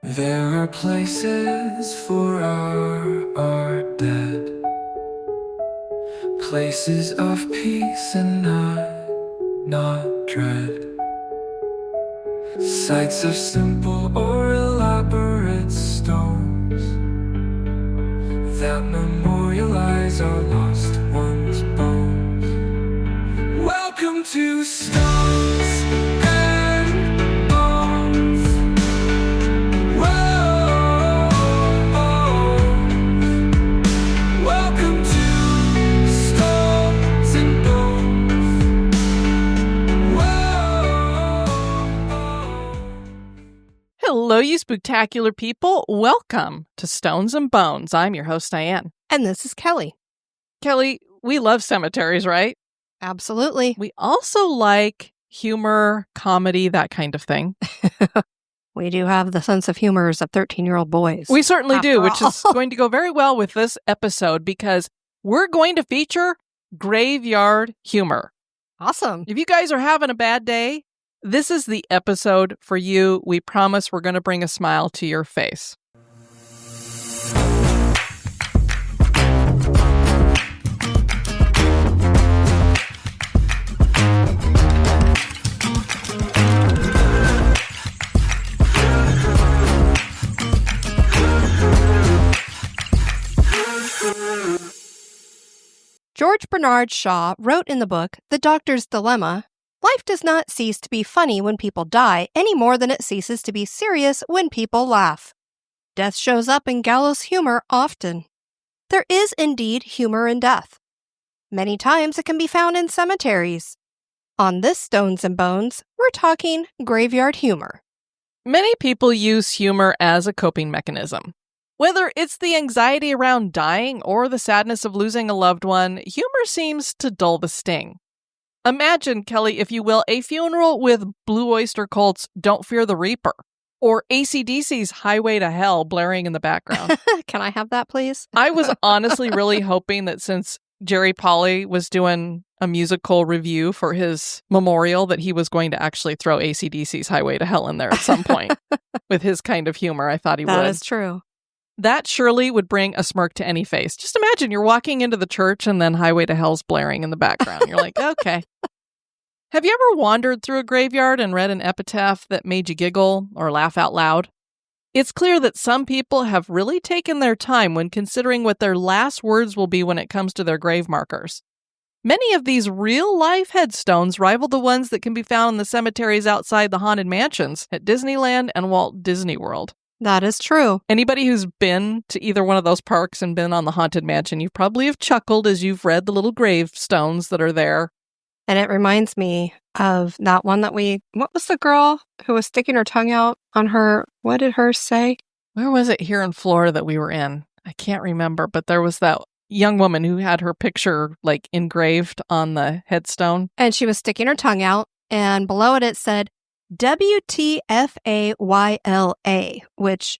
There are places for our dead, places of peace and not dread, sites of simple or elaborate stones that memorialize our lost ones' bones. Welcome to Stones and Bones. Welcome to Stones and Bones. Hello, you spooktacular people. Welcome to Stones and Bones. I'm your host, Diane. And this is Kelly. Kelly, we love cemeteries, right? Absolutely. We also like humor, comedy, that kind of thing. We do have the sense of humor as 13-year-old boys. We certainly do, which all. is going to go very well with this episode because we're going to feature graveyard humor. Awesome. If you guys are having a bad day, this is the episode for you. We promise we're going to bring a smile to your face. George Bernard Shaw wrote in the book, The Doctor's Dilemma, life does not cease to be funny when people die any more than it ceases to be serious when people laugh. Death shows up in gallows humor often. There is indeed humor in death. Many times it can be found in cemeteries. On this Stones and Bones, we're talking graveyard humor. Many people use humor as a coping mechanism. Whether it's the anxiety around dying or the sadness of losing a loved one, humor seems to dull the sting. Imagine, Kelly, if you will, a funeral with Blue Oyster Cult's Don't Fear the Reaper, or AC/DC's Highway to Hell blaring in the background. Can I have that, please? I was honestly really hoping that since Jerry Pauly was doing a musical review for his memorial, that he was going to actually throw AC/DC's Highway to Hell in there at some point. With his kind of humor, I thought he would. That is true. That surely would bring a smirk to any face. Just imagine you're walking into the church and then Highway to Hell's blaring in the background. You're like, okay. Have you ever wandered through a graveyard and read an epitaph that made you giggle or laugh out loud? It's clear that some people have really taken their time when considering what their last words will be when it comes to their grave markers. Many of these real-life headstones rival the ones that can be found in the cemeteries outside the haunted mansions at Disneyland and Walt Disney World. That is true. Anybody who's been to either one of those parks and been on the Haunted Mansion, you probably have chuckled as you've read the little gravestones that are there. And it reminds me of that one that what was the girl who was sticking her tongue out on her, what did hers say? Where was it here in Florida that we were in? I can't remember, but there was that young woman who had her picture like engraved on the headstone. And she was sticking her tongue out, and below it said, WTFAYLA, which,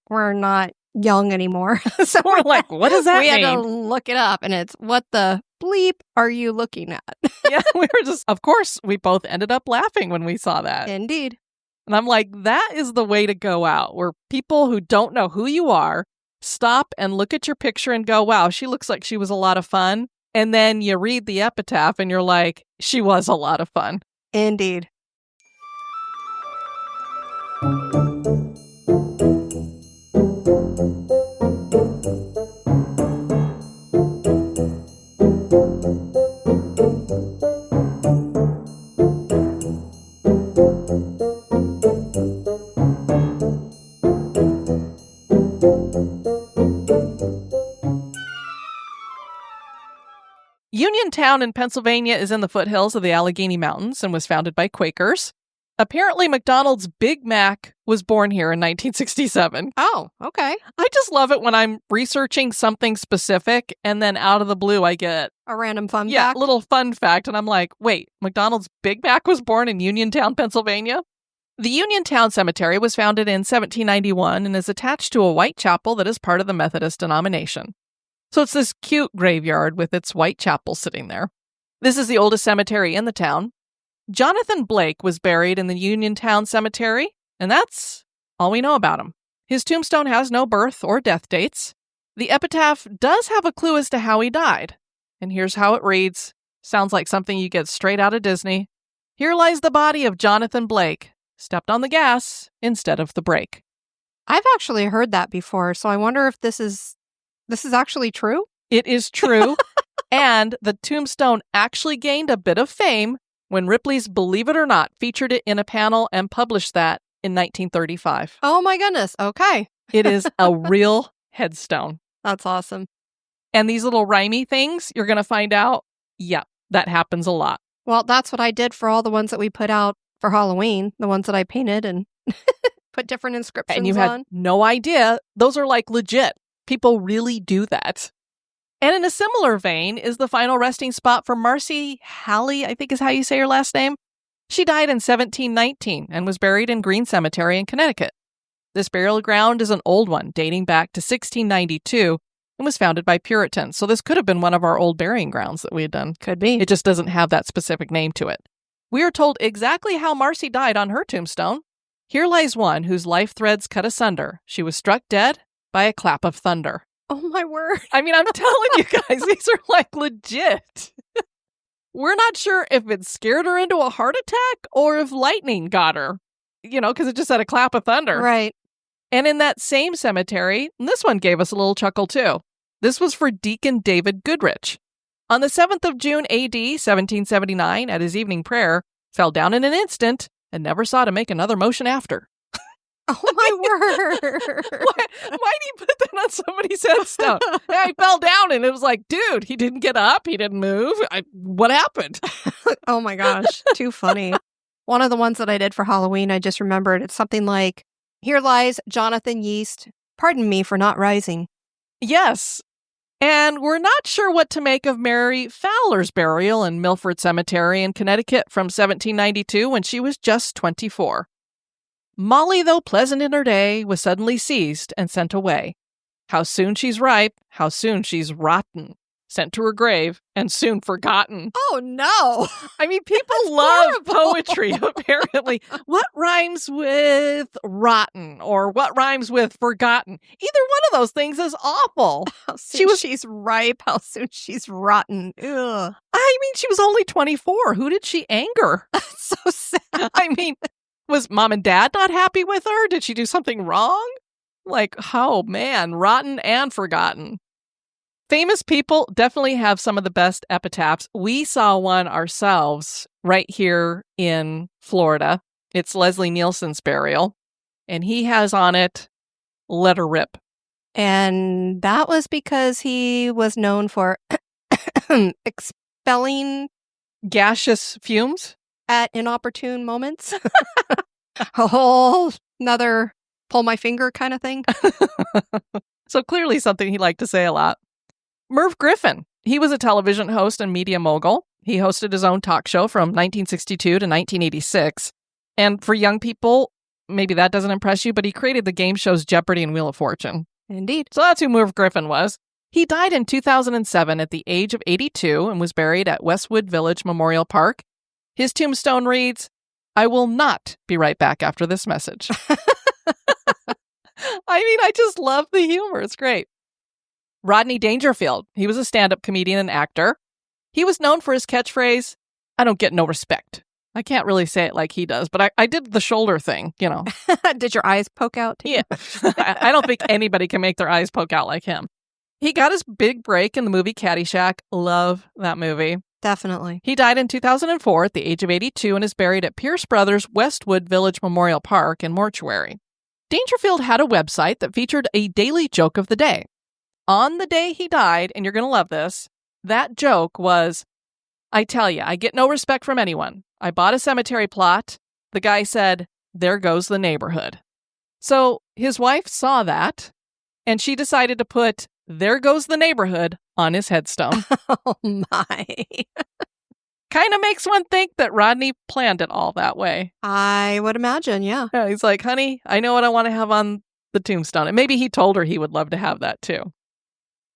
we're not young anymore. So We're like, what does that we mean? had to look it up, and it's, what the bleep are you looking at? Yeah, we were just, of course, we both ended up laughing when we saw that. Indeed. And I'm like, that is the way to go out, where people who don't know who you are stop and look at your picture and go, wow, she looks like she was a lot of fun. And then you read the epitaph and you're like, she was a lot of fun. Indeed. Uniontown in Pennsylvania is in the foothills of the Allegheny Mountains and was founded by Quakers. Apparently, McDonald's Big Mac was born here in 1967. Oh, okay. I just love it when I'm researching something specific and then out of the blue I get A random fun a fact. little fun fact. And I'm like, wait, McDonald's Big Mac was born in Uniontown, Pennsylvania? The Uniontown Cemetery was founded in 1791 and is attached to a white chapel that is part of the Methodist denomination. So it's this cute graveyard with its white chapel sitting there. This is the oldest cemetery in the town. Jonathan Blake was buried in the Uniontown Cemetery, and that's all we know about him. His tombstone has no birth or death dates. The epitaph does have a clue as to how he died. And here's how it reads. Sounds like something you get straight out of Disney. Here lies the body of Jonathan Blake. Stepped on the gas instead of the brake. I've actually heard that before, so I wonder if this is actually true? It is true. And the tombstone actually gained a bit of fame when Ripley's Believe It or Not featured it in a panel and published that in 1935. Oh my goodness. Okay. It is a real headstone. That's awesome. And these little rhymey things, you're going to find out, yeah, that happens a lot. Well, that's what I did for all the ones that we put out for Halloween, the ones that I painted and put different inscriptions on. And you had no idea. Those are like legit. People really do that. And in a similar vein is the final resting spot for Marcy Halley, I think is how you say her last name. She died in 1719 and was buried in Green Cemetery in Connecticut. This burial ground is an old one dating back to 1692 and was founded by Puritans. So this could have been one of our old burying grounds that we had done. Could be. It just doesn't have that specific name to it. We are told exactly how Marcy died on her tombstone. Here lies one whose life threads cut asunder. She was struck dead by a clap of thunder. Oh my word. I mean, I'm telling you guys, these are like legit. We're not sure if it scared her into a heart attack or if lightning got her, because it just had a clap of thunder. Right. And in that same cemetery, and this one gave us a little chuckle too. This was for Deacon David Goodrich. On the 7th of June AD 1779, at his evening prayer, fell down in an instant and never saw to make another motion after. Oh my word. Why do you put that on somebody's headstone? Yeah, he fell down and it was like, dude, he didn't get up. He didn't move. What happened? Oh my gosh. Too funny. One of the ones that I did for Halloween, I just remembered. It's something like, here lies Jonathan Yeast. Pardon me for not rising. Yes. And we're not sure what to make of Mary Fowler's burial in Milford Cemetery in Connecticut from 1792 when she was just 24. Molly, though pleasant in her day, was suddenly seized and sent away. How soon she's ripe, how soon she's rotten. Sent to her grave and soon forgotten. Oh no. I mean, people That's love horrible. poetry, apparently. What rhymes with rotten or what rhymes with forgotten? Either one of those things is awful. How soon she's ripe, how soon she's rotten. Ugh. I mean, she was only 24. Who did she anger? So sad. I mean, was mom and dad not happy with her? Did she do something wrong? Like, oh man, rotten and forgotten. Famous people definitely have some of the best epitaphs. We saw one ourselves right here in Florida. It's Leslie Nielsen's burial, and he has on it, "Let her rip." And that was because he was known for expelling Gaseous fumes? at inopportune moments. A whole another pull my finger kind of thing. So clearly something he liked to say a lot. Merv Griffin. He was a television host and media mogul. He hosted his own talk show from 1962 to 1986. And for young people, maybe that doesn't impress you, but he created the game shows Jeopardy and Wheel of Fortune. Indeed. So that's who Merv Griffin was. He died in 2007 at the age of 82 and was buried at Westwood Village Memorial Park. His tombstone reads, "I will not be right back after this message." I mean, I just love the humor. It's great. Rodney Dangerfield. He was a stand-up comedian and actor. He was known for his catchphrase, "I don't get no respect." I can't really say it like he does, but I did the shoulder thing, Did your eyes poke out? Yeah. I don't think anybody can make their eyes poke out like him. He got his big break in the movie Caddyshack. Love that movie. Definitely. He died in 2004 at the age of 82 and is buried at Pierce Brothers Westwood Village Memorial Park in mortuary. Dangerfield had a website that featured a daily joke of the day. On the day he died, and you're going to love this, that joke was, "I tell you, I get no respect from anyone. I bought a cemetery plot. The guy said, 'There goes the neighborhood.'" So his wife saw that, and she decided to put, "There goes the neighborhood" on his headstone. Oh my. Kind of makes one think that Rodney planned it all that way. I would imagine, yeah. Yeah, he's like, "Honey, I know what I want to have on the tombstone." And maybe he told her he would love to have that too.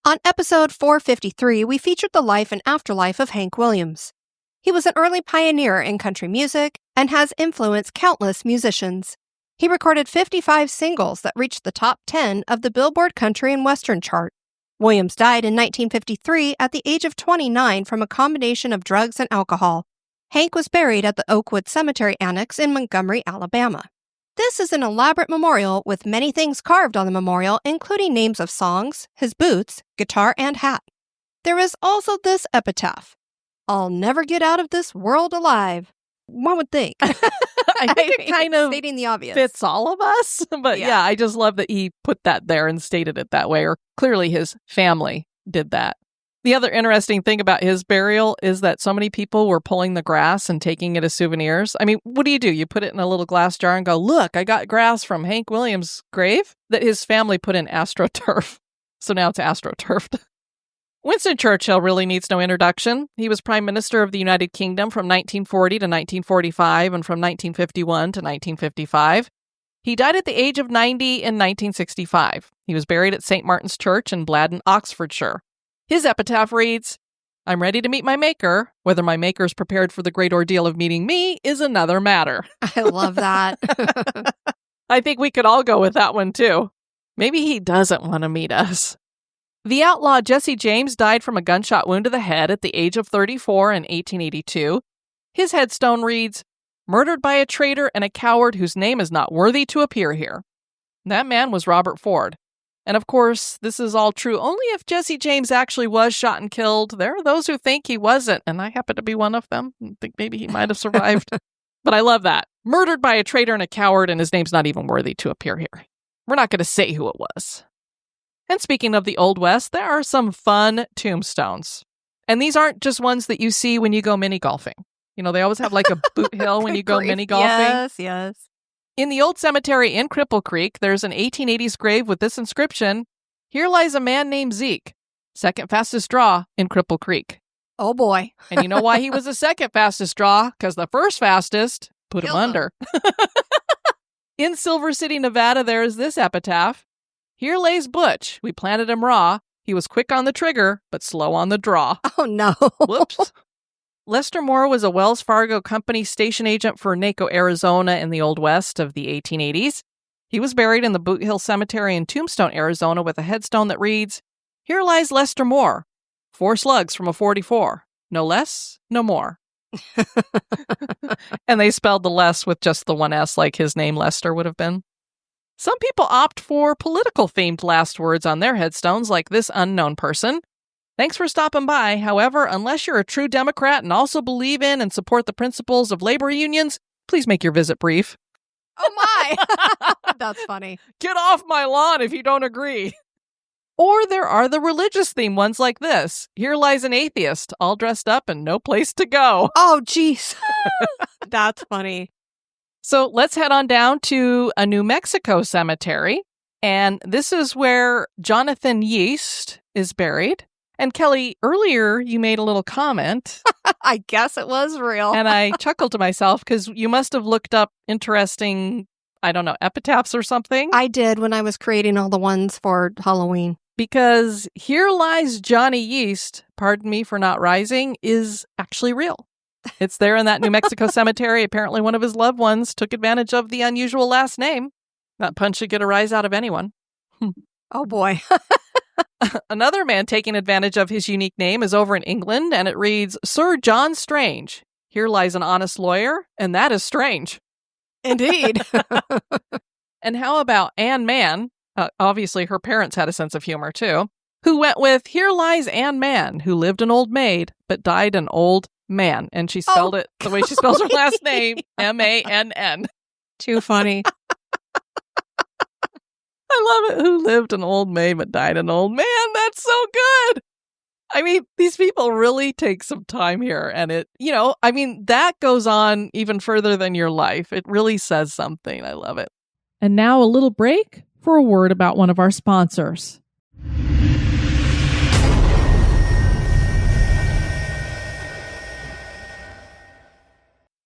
On episode 453, we featured the life and afterlife of Hank Williams. He was an early pioneer in country music and has influenced countless musicians. He recorded 55 singles that reached the top 10 of the Billboard Country and Western chart. Williams died in 1953 at the age of 29 from a combination of drugs and alcohol. Hank was buried at the Oakwood Cemetery Annex in Montgomery, Alabama. This is an elaborate memorial with many things carved on the memorial, including names of songs, his boots, guitar, and hat. There is also this epitaph: "I'll never get out of this world alive." One would think. I think it kind of stating the obvious. fits all of us. But yeah, I just love that he put that there and stated it that way, or clearly his family did that. The other interesting thing about his burial is that so many people were pulling the grass and taking it as souvenirs. I mean, what do? You put it in a little glass jar and go, look, I got grass from Hank Williams' grave that his family put in AstroTurf. So now it's AstroTurfed. Winston Churchill really needs no introduction. He was Prime Minister of the United Kingdom from 1940 to 1945 and from 1951 to 1955. He died at the age of 90 in 1965. He was buried at St. Martin's Church in Bladden, Oxfordshire. His epitaph reads, "I'm ready to meet my maker. Whether my maker's prepared for the great ordeal of meeting me is another matter." I love that. I think we could all go with that one too. Maybe he doesn't want to meet us. The outlaw Jesse James died from a gunshot wound to the head at the age of 34 in 1882. His headstone reads, "Murdered by a traitor and a coward whose name is not worthy to appear here." That man was Robert Ford. And of course, this is all true only if Jesse James actually was shot and killed. There are those who think he wasn't, and I happen to be one of them. I think maybe he might have survived. But I love that. Murdered by a traitor and a coward, and his name's not even worthy to appear here. We're not going to say who it was. And speaking of the Old West, there are some fun tombstones. And these aren't just ones that you see when you go mini golfing. You know, they always have like a boot hill when you go mini golfing. Yes, yes. In the old cemetery in Cripple Creek, there's an 1880s grave with this inscription: "Here lies a man named Zeke, second fastest draw in Cripple Creek." Oh boy. And you know why he was the second fastest draw? Because the first fastest put him Killed him. under. In Silver City, Nevada, there is this epitaph: "Here lays Butch. We planted him raw. He was quick on the trigger, but slow on the draw." Oh no. Whoops. Lester Moore was a Wells Fargo company station agent for Naco, Arizona in the Old West of the 1880s. He was buried in the Boot Hill Cemetery in Tombstone, Arizona with a headstone that reads, "Here lies Lester Moore. 4 slugs from a 44. No less, no more." And they spelled the less with just the one S like his name Lester would have been. Some people opt for political-themed last words on their headstones like this unknown person. "Thanks for stopping by. However, unless you're a true Democrat and also believe in and support the principles of labor unions, please make your visit brief." Oh my. That's funny. Get off my lawn if you don't agree. Or there are the religious theme ones like this: "Here lies an atheist, all dressed up and no place to go." Oh, geez. That's funny. So let's head on down to a New Mexico cemetery. And this is where Jonathan Yeast is buried. And Kelly, earlier you made a little comment. I guess it was real. And I chuckled to myself because you must have looked up interesting, I don't know, epitaphs or something. I did when I was creating all the ones for Halloween. Because "Here lies Johnny Yeast, pardon me for not rising," is actually real. It's there in that New Mexico cemetery. Apparently one of his loved ones took advantage of the unusual last name. That pun should get a rise out of anyone. Oh boy. Another man taking advantage of his unique name is over in England, and it reads, "Sir John Strange. Here lies an honest lawyer, and that is strange." Indeed. And how about Anne Mann? Obviously, her parents had a sense of humor, too. Who went with, "Here lies Anne Mann, who lived an old maid, but died an old man." And she spelled it the way she spells her last name, M-A-N-N. Too funny. I love it. Who lived an old maid, but died an old man. That's so good. I mean, these people really take some time here. And that goes on even further than your life. It really says something. I love it. And now a little break for a word about one of our sponsors.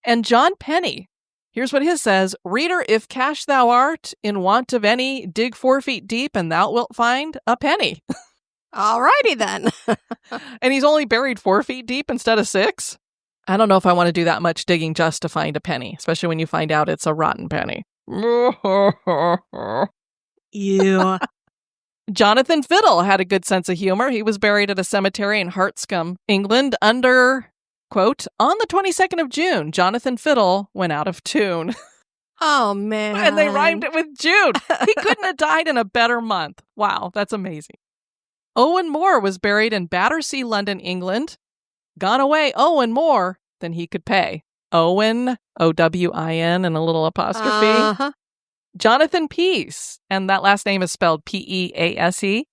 And John Penny. Here's what his says: "Reader, if cash thou art, in want of any, dig 4 feet deep, and thou wilt find a penny." All righty then. And he's only buried 4 feet deep instead of 6. I don't know if I want to do that much digging just to find a penny, especially when you find out it's a rotten penny. Ew. Jonathan Fiddle had a good sense of humor. He was buried at a cemetery in Hartscombe, England, under, quote, on the 22nd of June, Jonathan Fiddle went out of tune. Oh, man. And they rhymed it with June. He couldn't have died in a better month. Wow, that's amazing. Owen Moore was buried in Battersea, London, England. Gone away Owen more than he could pay. Owen, O-W-I-N, and a little apostrophe. Uh-huh. Jonathan Pease, and that last name is spelled P-E-A-S-E,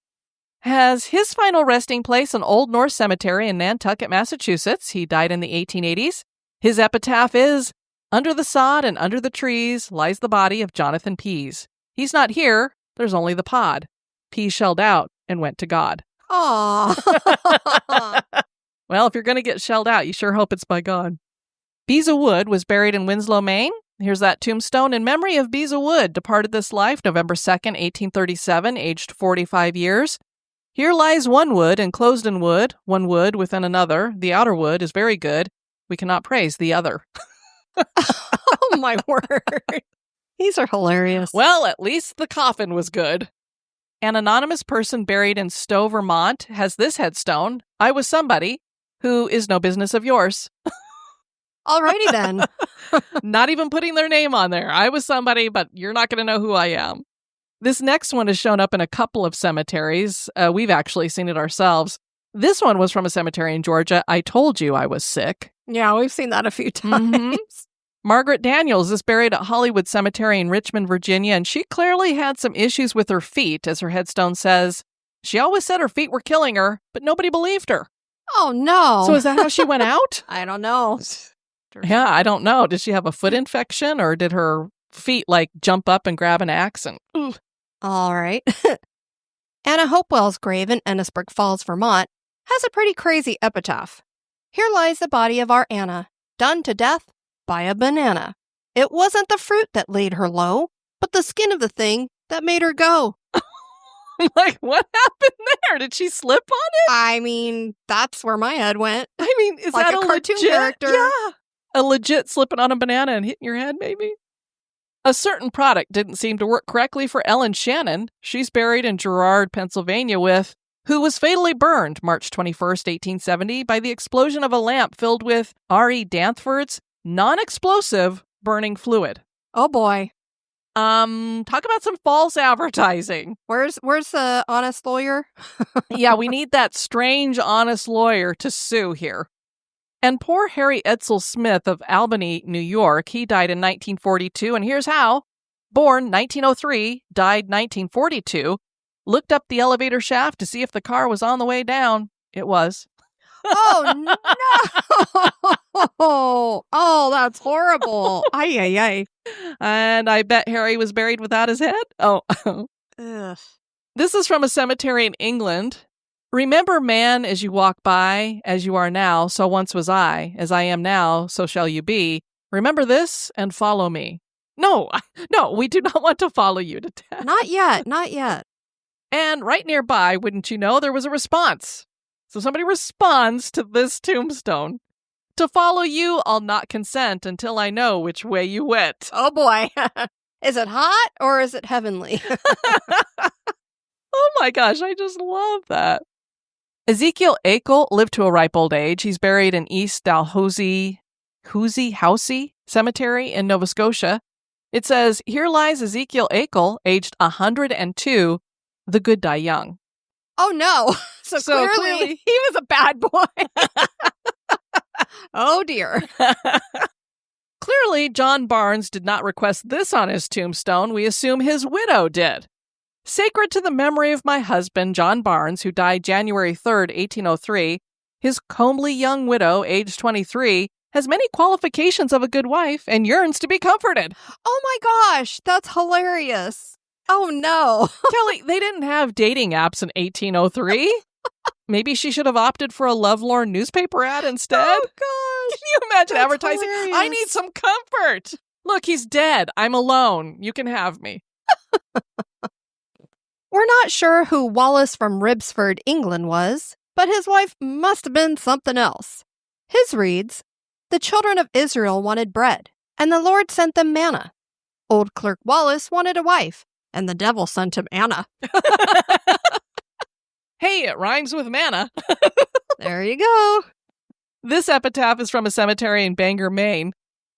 has his final resting place in Old North Cemetery in Nantucket, Massachusetts. He died in the 1880s. His epitaph is, "Under the sod and under the trees lies the body of Jonathan Pease. He's not here, there's only the pod. Pease shelled out and went to God." Aw. Well, if you're going to get shelled out, you sure hope it's by God. Beza Wood was buried in Winslow, Maine. Here's that tombstone in memory of Beza Wood, departed this life November 2nd, 1837, aged 45 years. Here lies one wood enclosed in wood, one wood within another. The outer wood is very good. We cannot praise the other. Oh, my word. These are hilarious. Well, at least the coffin was good. An anonymous person buried in Stowe, Vermont, has this headstone: "I was somebody who is no business of yours." Alrighty then. Not even putting their name on there. I was somebody, but you're not going to know who I am. This next one has shown up in a couple of cemeteries. We've actually seen it ourselves. This one was from a cemetery in Georgia. I told you I was sick. Yeah, we've seen that a few times. Mhm. Margaret Daniels is buried at Hollywood Cemetery in Richmond, Virginia, and she clearly had some issues with her feet, as her headstone says. She always said her feet were killing her, but nobody believed her. Oh, no. So is that how she went out? I don't know. Yeah, I don't know. Did she have a foot infection, or did her feet jump up and grab an axe and ooh? All right. Anna Hopewell's grave in Ennisburg Falls, Vermont, has a pretty crazy epitaph. "Here lies the body of our Anna, done to death by a banana. It wasn't the fruit that laid her low, but the skin of the thing that made her go." Like, what happened there? Did she slip on it? I mean, that's where my head went. I mean, is Like that a cartoon legit character. Yeah. A legit slipping on a banana and hitting your head, maybe? A certain product didn't seem to work correctly for Ellen Shannon. She's buried in Girard, Pennsylvania who was fatally burned March 21st, 1870 by the explosion of a lamp filled with R.E. Danforth's non-explosive burning fluid. Oh, boy. Talk about some false advertising. Where's the honest lawyer? Yeah, we need that strange, honest lawyer to sue here. And poor Harry Edsel Smith of Albany, New York, he died in 1942, and here's how. Born 1903, died 1942, looked up the elevator shaft to see if the car was on the way down. It was. Oh, no. Oh, that's horrible. Ay, ay, ay. And I bet Harry was buried without his head. Oh. Ugh. This is from a cemetery in England. "Remember, man, as you walk by, as you are now, so once was I. As I am now, so shall you be. Remember this and follow me." No, we do not want to follow you to death. Not yet. Not yet. And right nearby, wouldn't you know, there was a response. So somebody responds to this tombstone. "To follow you, I'll not consent until I know which way you went." Oh, boy. Is it hot or is it heavenly? Oh my gosh, I just love that. Ezekiel Akel lived to a ripe old age. He's buried in East Dalhousie Cemetery in Nova Scotia. It says, "Here lies Ezekiel Akel, aged 102. The good die young." Oh, no. So clearly he was a bad boy. Oh, dear. Clearly, John Barnes did not request this on his tombstone. We assume his widow did. "Sacred to the memory of my husband, John Barnes, who died January 3rd, 1803, his comely young widow, aged 23, has many qualifications of a good wife and yearns to be comforted." Oh, my gosh. That's hilarious. Oh, no. Kelly, they didn't have dating apps in 1803. Maybe she should have opted for a lovelorn newspaper ad instead. Oh, gosh. Can you imagine That's advertising? hilarious. "I need some comfort. Look, he's dead. I'm alone. You can have me." We're not sure who Wallace from Ribsford, England was, but his wife must have been something else. His reads, "The children of Israel wanted bread, and the Lord sent them manna. Old Clerk Wallace wanted a wife, and the devil sent him Anna. Hey, it rhymes with manna. There you go. This epitaph is from a cemetery in Bangor, Maine.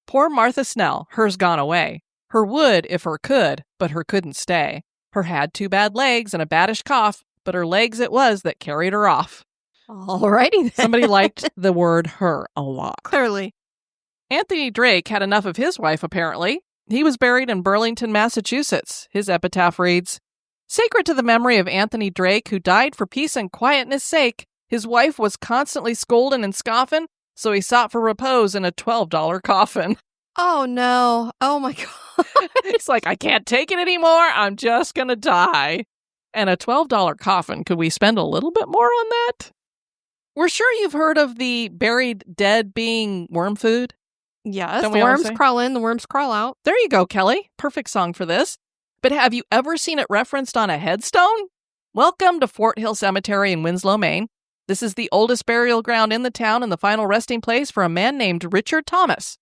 Poor Martha Snell, hers gone away. Her would if her could, but her couldn't stay. Her had 2 bad legs and a baddish cough, but her legs it was that carried her off. Alrighty then. Somebody liked the word her a lot. Clearly. Anthony Drake had enough of his wife, apparently. He was buried in Burlington, Massachusetts. His epitaph reads, "Sacred to the memory of Anthony Drake, who died for peace and quietness' sake, his wife was constantly scolding and scoffing, so he sought for repose in a $12 coffin." Oh, no. Oh, my God. He's like, I can't take it anymore. I'm just going to die. And a $12 coffin. Could we spend a little bit more on that? We're sure you've heard of the buried dead being worm food. Yes, Don't the we all worms say? crawl in, the worms crawl out. There you go, Kelly. Perfect song for this. But have you ever seen it referenced on a headstone? Welcome to Fort Hill Cemetery in Winslow, Maine. This is the oldest burial ground in the town and the final resting place for a man named Richard Thomas.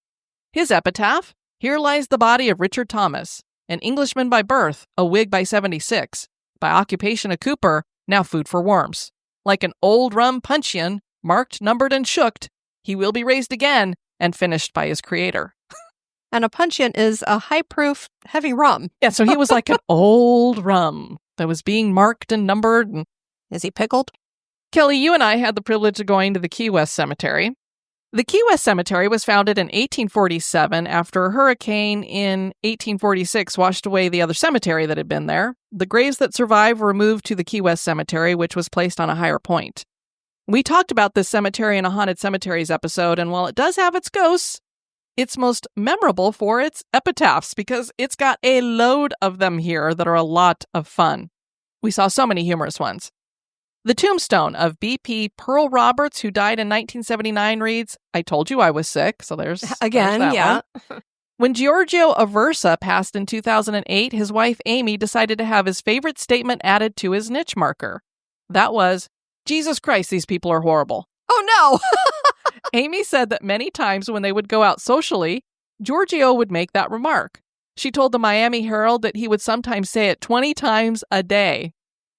His epitaph, "Here lies the body of Richard Thomas, an Englishman by birth, a Whig by 76, by occupation a cooper, now food for worms. Like an old rum puncheon, marked, numbered, and shooked, he will be raised again and finished by his creator." And a puncheon is a high-proof, heavy rum. Yeah, so he was like an old rum that was being marked and numbered. And Is he pickled? Kelly, you and I had the privilege of going to the Key West Cemetery. The Key West Cemetery was founded in 1847 after a hurricane in 1846 washed away the other cemetery that had been there. The graves that survived were moved to the Key West Cemetery, which was placed on a higher point. We talked about this cemetery in a Haunted Cemeteries episode, and while it does have its ghosts, it's most memorable for its epitaphs because it's got a load of them here that are a lot of fun. We saw so many humorous ones. The tombstone of B.P. Pearl Roberts, who died in 1979, reads, "I told you I was sick," so there's Again, that yeah. one. When Giorgio Aversa passed in 2008, his wife Amy decided to have his favorite statement added to his niche marker. That was, "Jesus Christ, these people are horrible." Oh, no. Amy said that many times when they would go out socially, Giorgio would make that remark. She told the Miami Herald that he would sometimes say it 20 times a day.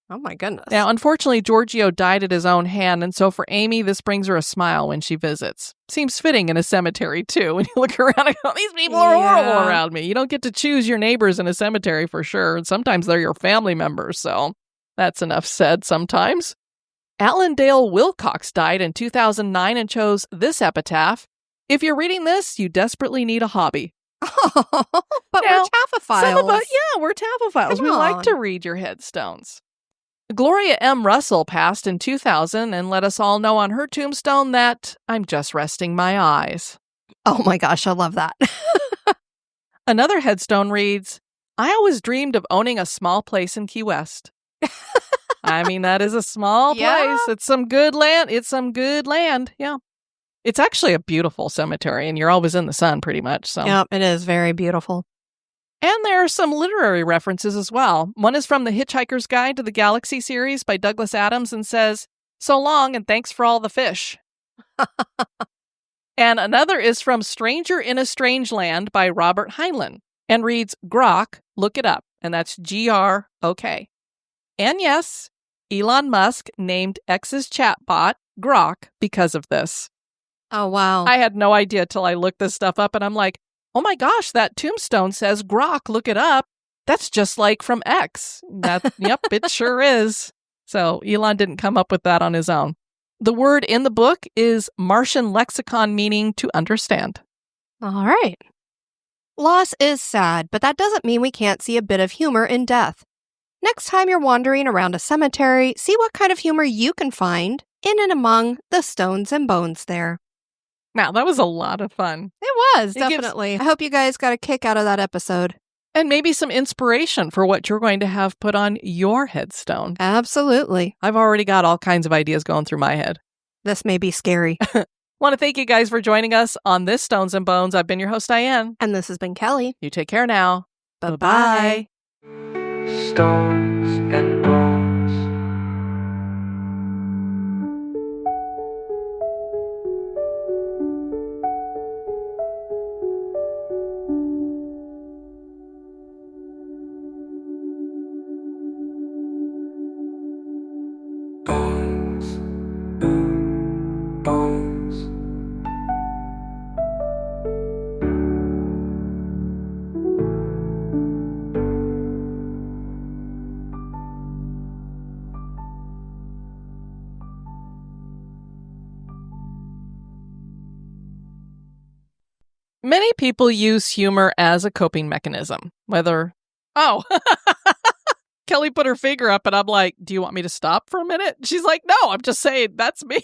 Oh, my goodness. Now, unfortunately, Giorgio died at his own hand, and so for Amy, this brings her a smile when she visits. Seems fitting in a cemetery, too, when you look around and go, these people are horrible around me. You don't get to choose your neighbors in a cemetery for sure, and sometimes they're your family members, so that's enough said sometimes. Allendale Wilcox died in 2009 and chose this epitaph, "If you're reading this, you desperately need a hobby." But Now, we're taphophiles. Some of us, yeah, we're taphophiles. Come We like on. to read your headstones. Gloria M. Russell passed in 2000 and let us all know on her tombstone that "I'm just resting my eyes." Oh, my gosh. I love that. Another headstone reads, "I always dreamed of owning a small place in Key West." I mean, that is a small Yeah. place. It's some good land. It's some good land. Yeah. It's actually a beautiful cemetery, and you're always in the sun pretty much. So. Yep, it is very beautiful. And there are some literary references as well. One is from the Hitchhiker's Guide to the Galaxy series by Douglas Adams and says, "So long and thanks for all the fish." And another is from Stranger in a Strange Land by Robert Heinlein and reads, "Grok, look it up." And that's Grok. And yes, Elon Musk named X's chatbot Grok because of this. Oh, wow. I had no idea till I looked this stuff up, and I'm like, oh my gosh, that tombstone says Grok, look it up. That's just like from X. Yep, it sure is. So Elon didn't come up with that on his own. The word in the book is Martian lexicon, meaning to understand. All right. Loss is sad, but that doesn't mean we can't see a bit of humor in death. Next time you're wandering around a cemetery, see what kind of humor you can find in and among the stones and bones there. Now, that was a lot of fun. It was, It gives- definitely. I hope you guys got a kick out of that episode. And maybe some inspiration for what you're going to have put on your headstone. Absolutely. I've already got all kinds of ideas going through my head. This may be scary. Want to thank you guys for joining us on this Stones and Bones. I've been your host, Diane. And this has been Kelly. You take care now. Bye-bye. Stones and bones. Many people use humor as a coping mechanism, whether... Oh, Kelly put her finger up and I'm like, do you want me to stop for a minute? She's like, no, I'm just saying that's me.